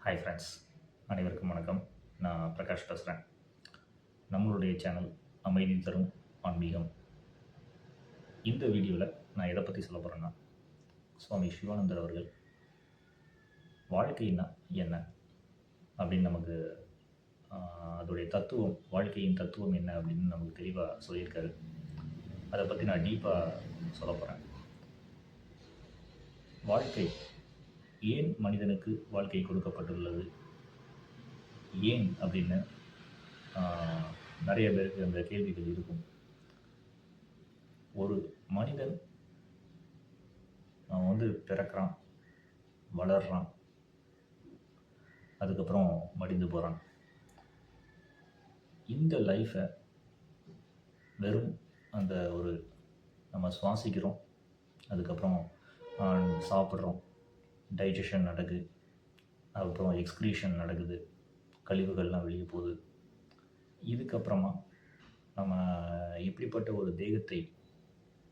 Hi friends, அனைவருக்கும் வணக்கம். நான் பிரகாஷ் பேசுகிறேன். நம்மளுடைய சேனல் அமைதி தரும் ஆன்மீகம். இந்த வீடியோவில் நான் எதை பற்றி சொல்ல போகிறேன்னா, சுவாமி சிவானந்தர் அவர்கள் வாழ்க்கைன்னா என்ன அப்படின்னு நமக்கு அதோடைய தத்துவம், வாழ்க்கையின் தத்துவம் என்ன அப்படின்னு நமக்கு தெளிவாக சொல்லியிருக்காரு. அதை பற்றி நான் டீப்பாக சொல்ல போகிறேன். வாழ்க்கை, ஏன் மனிதனுக்கு வாழ்க்கை கொடுக்கப்பட்டுள்ளது, ஏன் அப்படின்னு நிறைய பேருக்கு அந்த கேள்விகள் இருக்கும். ஒரு மனிதன் அவன் பிறக்கிறான், வளர்றான், அதுக்கப்புறம் மடிந்து போகிறான். இந்த லைஃப்பை வெறும் அந்த ஒரு நம்ம சுவாசிக்கிறோம், அதுக்கப்புறம் சாப்பிட்றோம், டைஜஷன் நடக்குது, அதுக்கப்புறம் எக்ஸ்க்ரீஷன் நடக்குது, கழிவுகள்லாம் வெளியே போகுது. இதுக்கப்புறமா நம்ம இப்படிப்பட்ட ஒரு தேகத்தை,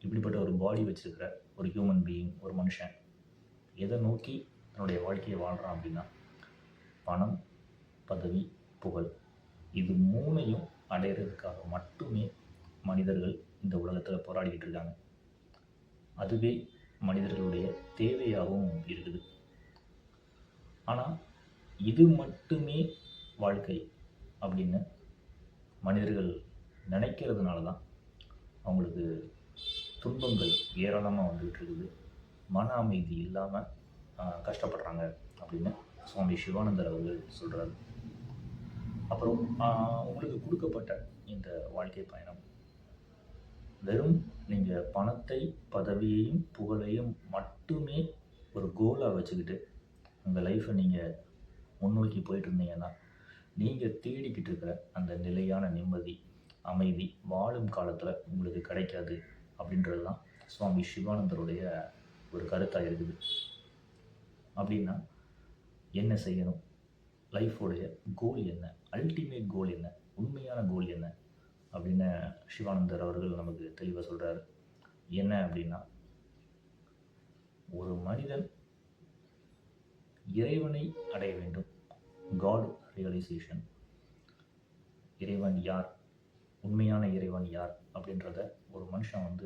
இப்படிப்பட்ட ஒரு பாடி வச்சுருக்கிற ஒரு ஹியூமன் பீயிங், ஒரு மனுஷன் எதை நோக்கி தன்னுடைய வாழ்க்கையை வாழ்கிறான் அப்படின்னா, பணம், பதவி, புகழ், இது மூணையும் அடையிறதுக்காக மட்டுமே மனிதர்கள் இந்த உலகத்தில் போராடிக்கிட்டு இருக்காங்க. அதுவே மனிதர்களுடைய தேவையாகவும் இருக்குது. ஆனால் இது மட்டுமே வாழ்க்கை அப்படின்னு மனிதர்கள் நினைக்கிறதுனால தான் அவங்களுக்கு துன்பங்கள் ஏராளமாக வந்துக்கிட்டு இருக்குது, மன அமைதி இல்லாமல் கஷ்டப்படுறாங்க அப்படின்னு சுவாமி சிவானந்தர் அவர்கள் சொல்கிறார். அப்புறம் உங்களுக்கு கொடுக்கப்பட்ட இந்த வாழ்க்கை பயணம் வெறும் நீங்கள் பணத்தை, பதவியையும், புகழையும் மட்டுமே ஒரு கோலாக வச்சுக்கிட்டு உங்கள் லைஃப்பை நீங்கள் முன்னோக்கி போயிட்டு இருந்தீங்கன்னா, நீங்கள் தேடிக்கிட்டு இருக்கிற அந்த நிலையான நிம்மதி, அமைதி வாழும் காலத்தில் உங்களுக்கு கிடைக்காது அப்படின்றது தான் சுவாமி சிவானந்தருடைய ஒரு கருத்தாக இருக்குது. அப்படின்னா என்ன செய்யணும், லைஃபோடைய கோல் என்ன, அல்டிமேட் கோல் என்ன, உண்மையான கோல் என்ன அப்படின்னு சிவானந்தர் அவர்கள் நமக்கு தெளிவாக சொல்கிறாரு. என்ன அப்படின்னா, ஒரு மனிதன் இறைவனை அடைய வேண்டும், காட் ரியலைசேஷன். இறைவன் யார், உண்மையான இறைவன் யார் அப்படின்றத ஒரு மனுஷன்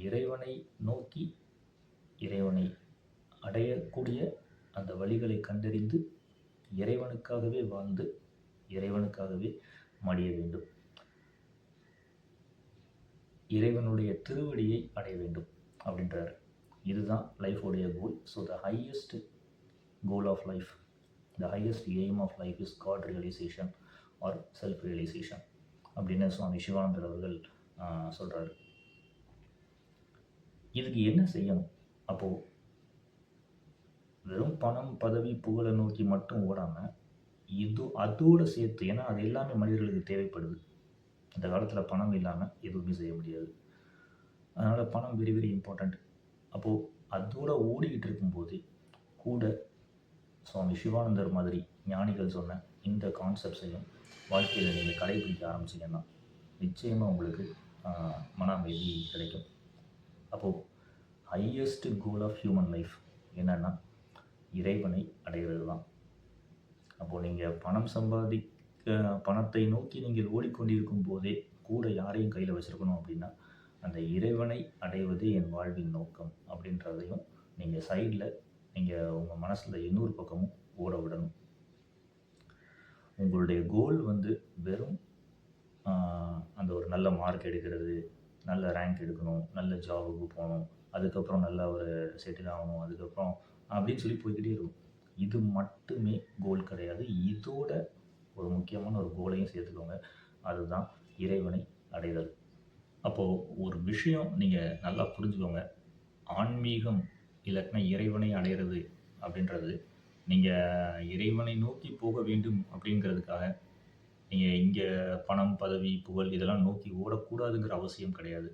இறைவனை நோக்கி, இறைவனை அடையக்கூடிய அந்த வழிகளை கண்டறிந்து இறைவனுக்காகவே வாழ்ந்து இறைவனுக்காகவே மடிய வேண்டும், இறைவனுடைய திருவடியை அடைய வேண்டும் அப்படின்றார். இதுதான் லைஃபோடைய goal. So the highest goal of life, the highest aim of life is God realization or self realization அப்படின்னு சுவாமி சிவானந்தர் அவர்கள் சொல்கிறாரு. இதுக்கு என்ன செய்யணும்? அப்போது வெறும் பணம், பதவி, புகழை நோக்கி மட்டும் ஓடாமல் அதோடு சேர்த்து, ஏன்னா அது எல்லாமே மனிதர்களுக்கு தேவைப்படுது. இந்த காலத்தில் பணம் இல்லாமல் எதுவுமே செய்ய முடியாது. அதனால் பணம் வெரி வெரி இம்பார்ட்டண்ட். அப்போது அதோடு ஓடிக்கிட்டு இருக்கும்போது கூட சுவாமி சிவானந்தர் மாதிரி ஞானிகள் சொன்ன இந்த கான்செப்ட்ஸையும் வாழ்க்கையில் நீங்கள் கடைபிடிக்க ஆரம்பிச்சிங்கன்னா நிச்சயமாக உங்களுக்கு மன அமைதி கிடைக்கும். அப்போது highest goal of human life என்னென்னா இறைவனை அடைகிறது தான். அப்போது நீங்கள் பணத்தை நோக்கி நீங்கள் ஓடிக்கொண்டிருக்கும் போதே கூட யாரையும் கையில் வச்சுருக்கணும் அப்படின்னா, அந்த இறைவனை அடைவதே என் வாழ்வின் நோக்கம் அப்படின்றதையும் நீங்கள் சைடில் நீங்கள் உங்கள் மனசில் இன்னொரு பக்கமும் ஓட விடணும். உங்களுடைய கோல் வெறும் அந்த ஒரு நல்ல மார்க் எடுக்கிறது, நல்ல ரேங்க் எடுக்கணும், நல்ல ஜாபுக்கு போகணும், அதுக்கப்புறம் நல்ல ஒரு செட்டில் ஆகணும், அதுக்கப்புறம் அப்படின்னு சொல்லி போய்கிட்டே இருக்கும். இது மட்டுமே கோல் கிடையாது. இதோட ஒரு முக்கியமான ஒரு கோலையும் சேர்த்துக்கோங்க. அதுதான் இறைவனை அடைதல். அப்போது ஒரு விஷயம் நீங்கள் நல்லா புரிஞ்சுக்கோங்க. ஆன்மீகம் இல்லாட்டினா இறைவனை அடையிறது அப்படின்றது, நீங்கள் இறைவனை நோக்கி போக வேண்டும் அப்படிங்கிறதுக்காக நீங்கள் இங்கே பணம், பதவி, புகழ் இதெல்லாம் நோக்கி ஓடக்கூடாதுங்கிற அவசியம் கிடையாது.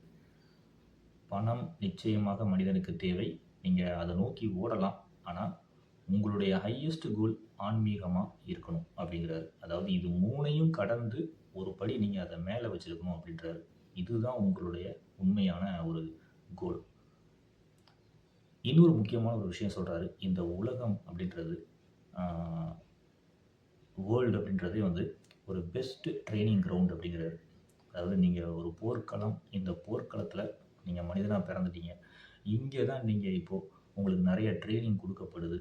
பணம் நிச்சயமாக மனிதனுக்கு தேவை, நீங்கள் அதை நோக்கி ஓடலாம். ஆனால் உங்களுடைய ஹையஸ்ட் கோல் ஆன்மீகமாக இருக்கணும் அப்படிங்கிறாரு. அதாவது இது மூணையும் கடந்து ஒரு படி நீங்கள் அதை மேலே வச்சுருக்கணும் அப்படின்றாரு. இதுதான் உங்களுடைய உண்மையான ஒரு கோல். இன்னொரு முக்கியமான ஒரு விஷயம் சொல்கிறாரு. இந்த உலகம் அப்படின்றது வேர்ல்டு அப்படின்றதே வந்து ஒரு பெஸ்ட்டு ட்ரெய்னிங் கிரவுண்ட் அப்படிங்கிறாரு. அதாவது நீங்கள் ஒரு போர்க்களம், இந்த போர்க்களத்தில் நீங்கள் மனிதனாக பிறந்துட்டீங்க. இங்கே தான் நீங்கள் இப்போது உங்களுக்கு நிறைய ட்ரெய்னிங் கொடுக்கப்படுது.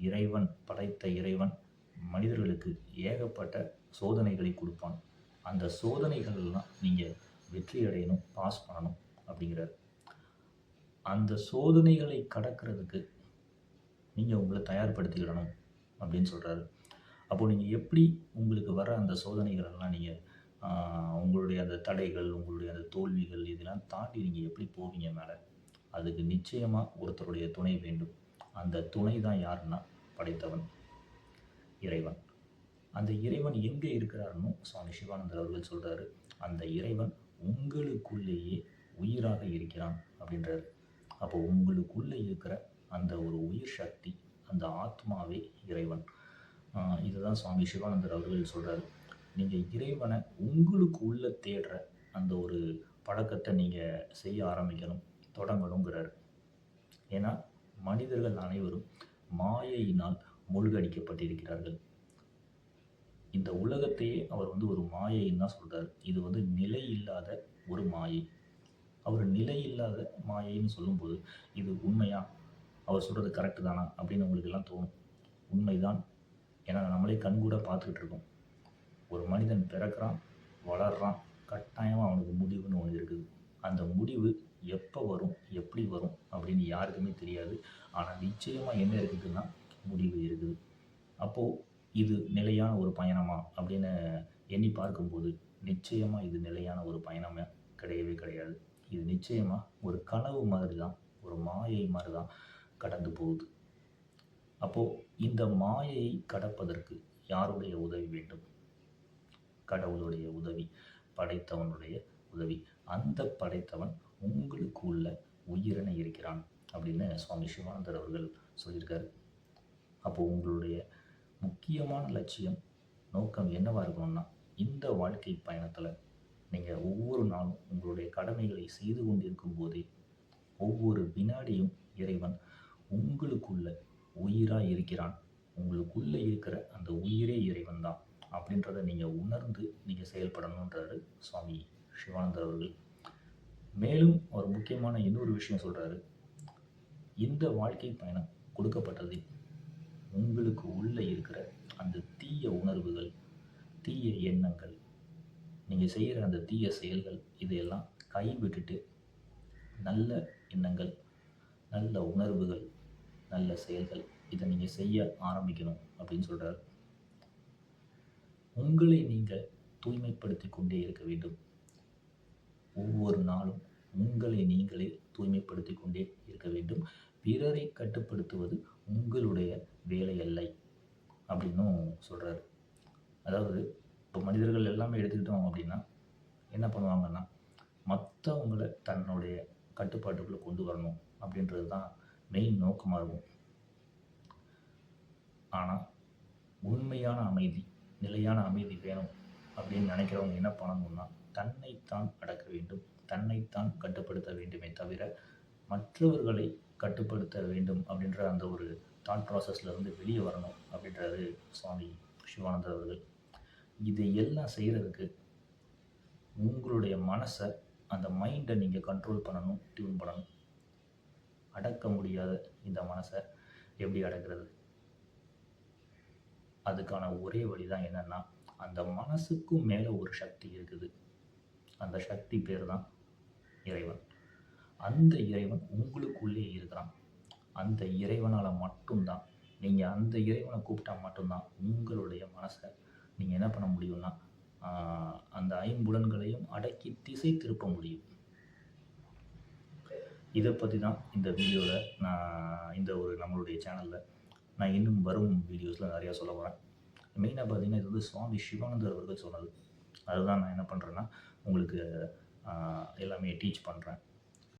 இறைவன் படைத்த இறைவன் மனிதர்களுக்கு ஏகப்பட்ட சோதனைகளை கொடுப்பான். அந்த சோதனைகள்லாம் நீங்கள் வெற்றி அடையணும், பாஸ் பண்ணணும் அப்படிங்கிறாரு. அந்த சோதனைகளை கடக்கிறதுக்கு நீங்கள் உங்களை தயார்படுத்திக்கிடணும் அப்படின்னு சொல்கிறாரு. அப்போது நீங்கள் எப்படி உங்களுக்கு வர அந்த சோதனைகளெல்லாம் நீங்கள் உங்களுடைய அந்த தடைகள், உங்களுடைய அந்த தோல்விகள் இதெல்லாம் தாண்டி நீங்கள் எப்படி போவீங்க மேலே? அதுக்கு நிச்சயமாக ஒருத்தருடைய துணை வேண்டும். அந்த துணை தான் யாருன்னா படைத்தவன் இறைவன். அந்த இறைவன் எங்கே இருக்கிறாருன்னு சுவாமி சிவானந்தர் அவர்கள் சொல்கிறாரு. அந்த இறைவன் உங்களுக்குள்ளேயே உயிராக இருக்கிறான் அப்படின்றாரு. அப்போ உங்களுக்குள்ளே இருக்கிற அந்த ஒரு உயிர் சக்தி, அந்த ஆத்மாவே இறைவன். இதுதான் சுவாமி சிவானந்தர் அவர்கள் சொல்கிறாரு. நீங்கள் இறைவனை உங்களுக்கு உள்ள தேடுற அந்த ஒரு பழக்கத்தை நீங்கள் செய்ய ஆரம்பிக்கணும், தொடங்கணுங்கிறாரு. ஏன்னா மனிதர்கள் அனைவரும் மாயையினால் மூழ்கடிக்கப்பட்டிருக்கிறார்கள். இந்த உலகத்தையே அவர் வந்து ஒரு மாயைன்னு தான் சொல்கிறார். இது வந்து நிலை இல்லாத ஒரு மாயை. அவர் நிலை இல்லாத மாயைன்னு சொல்லும்போது இது உண்மையா, அவர் சொல்கிறது கரெக்டு தானா அப்படின்னு உங்களுக்கு எல்லாம் தோணும். உண்மைதான். ஏன்னா நம்மளே கண்கூட பார்த்துக்கிட்டு இருக்கோம். ஒரு மனிதன் பிறக்கிறான், வளர்றான், கட்டாயமாக அவனுக்கு முடிவுன்னு ஒன்று இருக்குது. அந்த முடிவு எப்போ வரும், எப்படி வரும் அப்படின்னு யாருக்குமே தெரியாது. ஆனால் நிச்சயமாக என்ன இருக்குதுன்னா முடிவு இருக்குது. அப்போது இது நிலையான ஒரு பயணமா அப்படின்னு எண்ணி பார்க்கும்போது நிச்சயமாக இது நிலையான ஒரு பயணமே கிடையவே கிடையாது. இது நிச்சயமாக ஒரு கனவு மாதிரி தான், ஒரு மாயை மாதிரி தான் கடந்து போகுது. அப்போது இந்த மாயையை கடப்பதற்கு யாருடைய உதவி வேண்டும்? கடவுளுடைய உதவி, படைத்தவனுடைய உதவி. அந்த படைத்தவன் உங்களுக்கு உள்ள உயிரென இருக்கிறான் அப்படின்னு சுவாமி சிவானந்தர் அவர்கள் சொல்லியிருக்காரு. அப்போது உங்களுடைய முக்கியமான லட்சியம், நோக்கம் என்னவாக இருக்கணும்னா, இந்த வாழ்க்கை பயணத்தில் நீங்கள் ஒவ்வொரு நாளும் உங்களுடைய கடமைகளை செய்து கொண்டிருக்கும் போதே ஒவ்வொரு வினாடியும் இறைவன் உங்களுக்குள்ள உயிராக இருக்கிறான். உங்களுக்குள்ளே இருக்கிற அந்த உயிரே இறைவன் தான் அப்படின்றத நீங்கள் உணர்ந்து நீங்கள் செயல்படணுன்றாரு சுவாமி சிவானந்தர் அவர்கள். மேலும் ஒரு முக்கியமான இன்னொரு விஷயம் சொல்கிறாரு. இந்த வாழ்க்கை பயணம் கொடுக்கப்பட்டது உங்களுக்கு உள்ளே இருக்கிற அந்த தீய உணர்வுகள், தீய எண்ணங்கள், நீங்கள் செய்கிற அந்த தீய செயல்கள் இதையெல்லாம் கைவிட்டுட்டு நல்ல எண்ணங்கள், நல்ல உணர்வுகள், நல்ல செயல்கள் இதை நீங்கள் செய்ய ஆரம்பிக்கணும் அப்படின்னு சொல்கிறார். உங்களை நீங்கள் தூய்மைப்படுத்தி கொண்டே இருக்க வேண்டும். ஒவ்வொரு நாளும் உங்களை நீங்களே தூய்மைப்படுத்தி கொண்டே இருக்க வேண்டும். பிறரை கட்டுப்படுத்துவது உங்களுடைய வேலை அல்ல அப்படின்னும் சொல்கிறாரு. அதாவது இப்போ மனிதர்கள் எல்லாமே எடுத்துக்கிட்டோம் அப்படின்னா என்ன பண்ணுவாங்கன்னா, மற்றவங்களை தன்னுடைய கட்டுப்பாட்டுக்குள்ளே கொண்டு வரணும் அப்படின்றது தான் மெயின் நோக்கமாக இருக்கும். ஆனால் உண்மையான அமைதி, நிலையான அமைதி வேணும் அப்படின்னு நினைக்கிறவங்க என்ன பண்ணணும்னா, தன்னைத்தான் அடக்க வேண்டும், தன்னைத்தான் கட்டுப்படுத்த வேண்டுமே தவிர மற்றவர்களை கட்டுப்படுத்த வேண்டும் அப்படின்ற அந்த ஒரு தாட் ப்ராசஸ்லேருந்து வெளியே வரணும் அப்படின்றாரு சுவாமி சிவானந்தர் அவர்கள். இதையெல்லாம் செய்கிறதுக்கு உங்களுடைய மனசை, அந்த மைண்டை நீங்கள் கண்ட்ரோல் பண்ணணும், டியூன் பண்ணணும். அடக்க முடியாத இந்த மனசை எப்படி அடக்கிறது? அதுக்கான ஒரே வழி தான் என்னென்னா, அந்த மனசுக்கும் மேலே ஒரு சக்தி இருக்குது. அந்த சக்தி பேர் தான் இறைவன். அந்த இறைவன் உங்களுக்குள்ளே இருக்கிறான். அந்த இறைவனால் மட்டும்தான், நீங்கள் அந்த இறைவனை கூப்பிட்டா மட்டும்தான் உங்களுடைய மனசை நீங்கள் என்ன பண்ண முடியும்னா, அந்த ஐம்புலன்களையும் அடக்கி திசை திருப்ப முடியும். இதை பற்றி தான் இந்த வீடியோவில் இந்த ஒரு நம்மளுடைய சேனலில் நான் இன்னும் வரும் வீடியோஸில் நிறையா சொல்ல போகிறேன். மெயினாக பார்த்தீங்கன்னா இது வந்து சுவாமி சிவானந்தர் அவர்கள் சொன்னது. அதுதான் நான் என்ன பண்ணுறேன்னா உங்களுக்கு எல்லாமே டீச் பண்ணுறேன்.